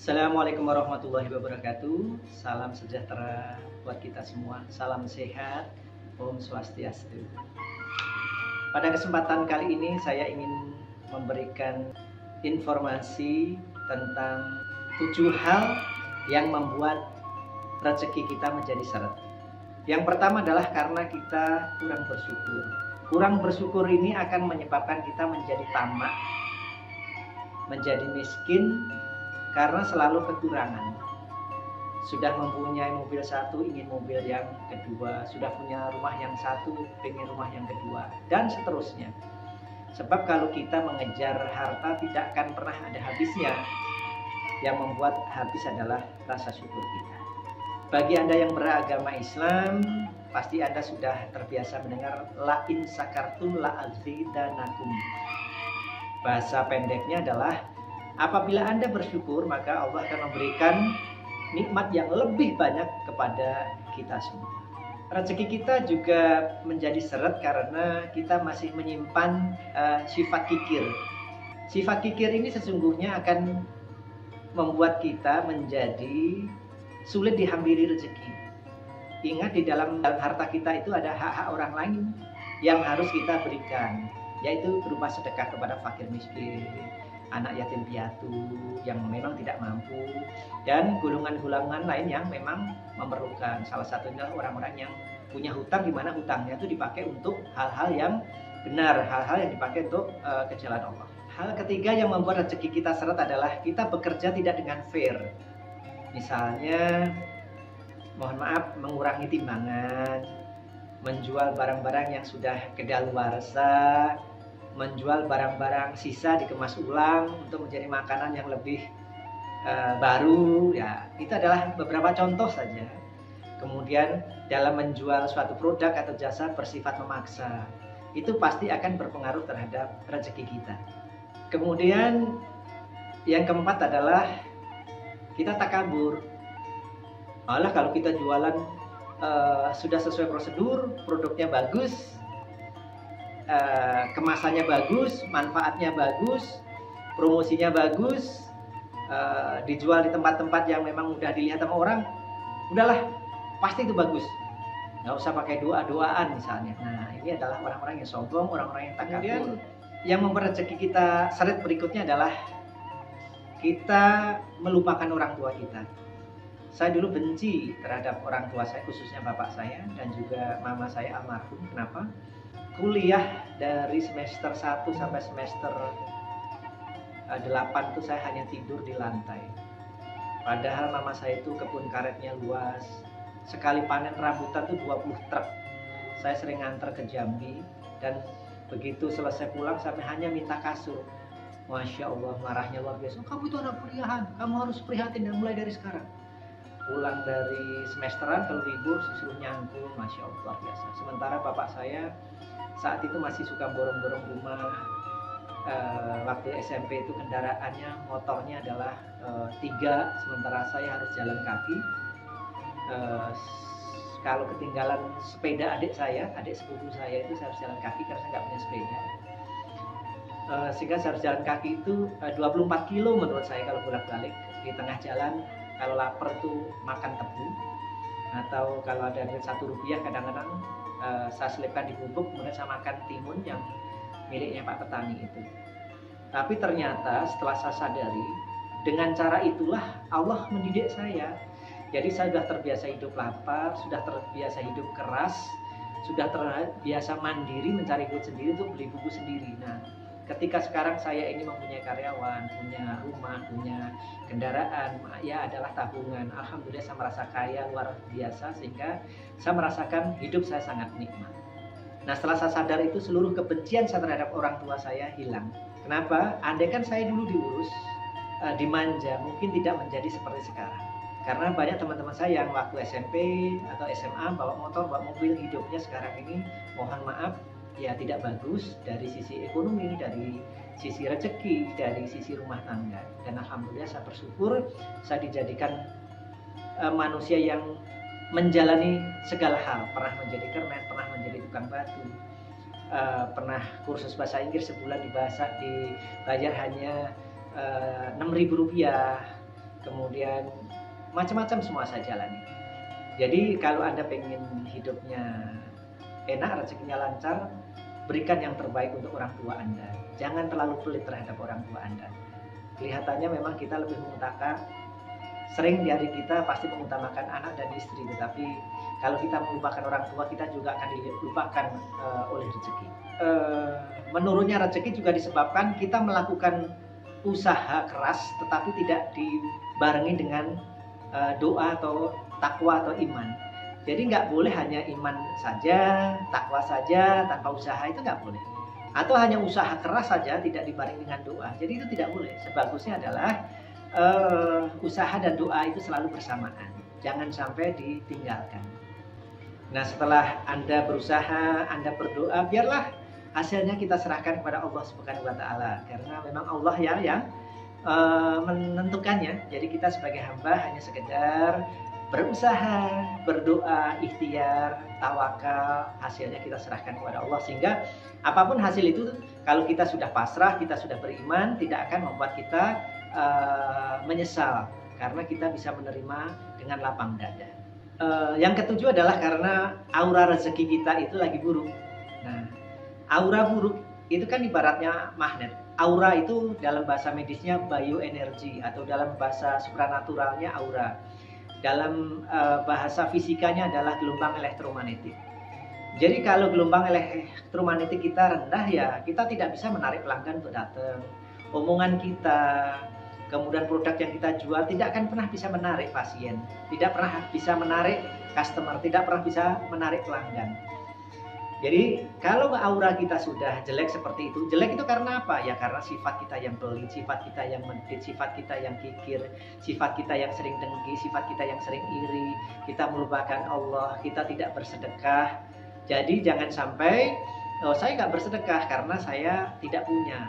Assalamualaikum warahmatullahi wabarakatuh. Salam sejahtera buat kita semua. Salam sehat. Om Swastiastu. Pada kesempatan kali ini saya ingin memberikan informasi tentang 7 hal yang membuat rezeki kita menjadi seret. Yang pertama adalah karena kita kurang bersyukur. Kurang bersyukur ini akan menyebabkan kita menjadi tamak, menjadi miskin, karena selalu kekurangan. Sudah mempunyai mobil satu, ingin mobil yang kedua. Sudah punya rumah yang satu, ingin rumah yang kedua. Dan seterusnya. Sebab kalau kita mengejar harta tidak akan pernah ada habisnya. Yang membuat habis adalah rasa syukur kita. Bagi Anda yang beragama Islam, pasti Anda sudah terbiasa mendengar la in sakartum la azidanakum. Bahasa pendeknya adalah apabila Anda bersyukur, maka Allah akan memberikan nikmat yang lebih banyak kepada kita semua. Rezeki kita juga menjadi seret karena kita masih menyimpan sifat kikir. Sifat kikir ini sesungguhnya akan membuat kita menjadi sulit dihampiri rezeki. Ingat, di dalam harta kita itu ada hak-hak orang lain yang harus kita berikan, yaitu berupa sedekah kepada fakir miskin, anak yatim piatu yang memang tidak mampu, dan golongan-golongan lain yang memang memerlukan. Salah satunya orang-orang yang punya hutang, di mana hutangnya itu dipakai untuk hal-hal yang benar, hal-hal yang dipakai untuk ke jalan Allah. Hal ketiga yang membuat rezeki kita seret adalah kita bekerja tidak dengan fair. Misalnya, mohon maaf, mengurangi timbangan, menjual barang-barang yang sudah kedaluarsa, menjual barang-barang sisa dikemas ulang untuk menjadi makanan yang lebih baru, ya itu adalah beberapa contoh saja. Kemudian dalam menjual suatu produk atau jasa bersifat memaksa, itu pasti akan berpengaruh terhadap rezeki kita. Kemudian yang keempat adalah kita takabur. Malah kalau kita jualan sudah sesuai prosedur, produknya bagus, kemasannya bagus, manfaatnya bagus, promosinya bagus, dijual di tempat-tempat yang memang udah dilihat sama orang, udahlah pasti itu bagus, nggak usah pakai doa-doaan misalnya. Nah, ini adalah orang-orang yang sombong, orang-orang yang takabur. Kemudian yang membuat rezeki kita seret berikutnya adalah kita melupakan orang tua kita. Saya dulu benci terhadap orang tua saya, khususnya bapak saya dan juga mama saya almarhum. Kenapa? Kuliah dari semester 1 sampai semester 8 itu saya hanya tidur di lantai. Padahal mama saya itu kebun karetnya luas. Sekali panen rambutan itu 20 truk. Saya sering nganter ke Jambi, dan begitu selesai pulang sampai hanya minta kasur. Masya Allah, marahnya luar biasa. Kamu itu anak kuliahan, kamu harus prihatin dan mulai dari sekarang. Pulang dari semesteran, kalau libur disuruh nyangkul, Masya Allah, luar biasa. Sementara bapak saya saat itu masih suka borong-borong rumah. Waktu SMP itu kendaraannya, motornya adalah 3, sementara saya harus jalan kaki. Kalau ketinggalan sepeda adik saya, adik sepupu saya itu saya harus jalan kaki karena saya nggak punya sepeda. Sehingga saya harus jalan kaki itu 24 kilo menurut saya kalau bolak-balik. Di tengah jalan kalau lapar tuh makan tebu, atau kalau ada duit Rp1 kadang-kadang saya selipkan di bubuk, kemudian saya makan timun yang miliknya Pak Petani itu. Tapi ternyata setelah saya sadari, dengan cara itulah Allah mendidik saya. Jadi saya sudah terbiasa hidup lapar, sudah terbiasa hidup keras, sudah terbiasa mandiri, mencari duit sendiri untuk beli buku sendiri. Nah, ketika sekarang saya ini mempunyai karyawan, punya rumah, punya kendaraan, ya adalah tabungan. Alhamdulillah saya merasa kaya luar biasa, sehingga saya merasakan hidup saya sangat nikmat. Nah, setelah saya sadar itu, seluruh kebencian saya terhadap orang tua saya hilang. Kenapa? Andai kan saya dulu diurus, dimanja, mungkin tidak menjadi seperti sekarang. Karena banyak teman-teman saya yang waktu SMP atau SMA bawa motor, bawa mobil, hidupnya sekarang ini mohon maaf ya tidak bagus dari sisi ekonomi, dari sisi rezeki, dari sisi rumah tangga. Dan alhamdulillah saya bersyukur saya dijadikan manusia yang menjalani segala hal, pernah menjadi kernet, pernah menjadi tukang batu, pernah kursus bahasa Inggris sebulan dibayar hanya Rp6.000, kemudian macam-macam semua saya jalani. Jadi kalau Anda pengen hidupnya enak, rezekinya lancar, berikan yang terbaik untuk orang tua Anda. Jangan terlalu pelit terhadap orang tua Anda. Kelihatannya memang kita lebih mengutamakan, sering di hari kita pasti mengutamakan anak dan istri, tetapi kalau kita melupakan orang tua, kita juga akan dilupakan oleh rezeki. Menurunnya rezeki juga disebabkan kita melakukan usaha keras tetapi tidak dibarengi dengan doa atau takwa atau iman. Jadi nggak boleh hanya iman saja, takwa saja tanpa usaha, itu nggak boleh. Atau hanya usaha keras saja tidak dibarengi dengan doa. Jadi itu tidak boleh. Sebagusnya adalah usaha dan doa itu selalu bersamaan. Jangan sampai ditinggalkan. Nah, setelah Anda berusaha, Anda berdoa, biarlah hasilnya kita serahkan kepada Allah Subhanahu wa taala, karena memang Allah yang menentukannya. Jadi kita sebagai hamba hanya sekedar berusaha, berdoa, ikhtiar, tawakal, hasilnya kita serahkan kepada Allah, sehingga apapun hasil itu, kalau kita sudah pasrah, kita sudah beriman, tidak akan membuat kita menyesal, karena kita bisa menerima dengan lapang dada. Yang ketujuh adalah karena aura rezeki kita itu lagi buruk. Nah, aura buruk itu kan ibaratnya magnet. Aura itu dalam bahasa medisnya bioenergi, atau dalam bahasa supranaturalnya aura. Dalam bahasa fisikanya adalah gelombang elektromagnetik. Jadi kalau gelombang elektromagnetik kita rendah, ya kita tidak bisa menarik pelanggan untuk datang. Omongan kita, kemudian produk yang kita jual tidak akan pernah bisa menarik pasien, tidak pernah bisa menarik customer, tidak pernah bisa menarik pelanggan. Jadi kalau aura kita sudah jelek seperti itu, jelek itu karena apa? Ya karena sifat kita yang pelit, sifat kita yang medit, sifat kita yang kikir, sifat kita yang sering dengki, sifat kita yang sering iri, kita melupakan Allah, kita tidak bersedekah. Jadi jangan sampai, oh saya nggak bersedekah karena saya tidak punya.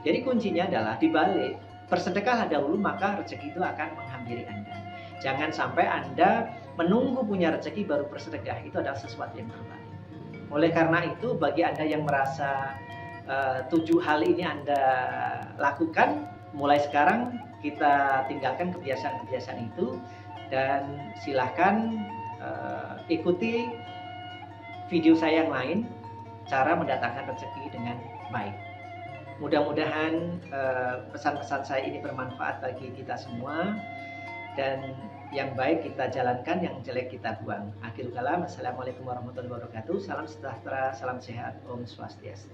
Jadi kuncinya adalah dibalik, bersedekahlah dahulu maka rezeki itu akan menghampiri Anda. Jangan sampai Anda menunggu punya rezeki baru bersedekah, itu adalah sesuatu yang terbalik. Oleh karena itu, bagi Anda yang merasa 7 hal ini Anda lakukan, mulai sekarang kita tinggalkan kebiasaan-kebiasaan itu, dan silahkan ikuti video saya yang lain, cara mendatangkan rezeki dengan baik. Mudah-mudahan pesan-pesan saya ini bermanfaat bagi kita semua, dan yang baik kita jalankan, yang jelek kita buang. Akhirul kalam, assalamualaikum warahmatullahi wabarakatuh. Salam sejahtera, salam sehat, Om Swastiastu.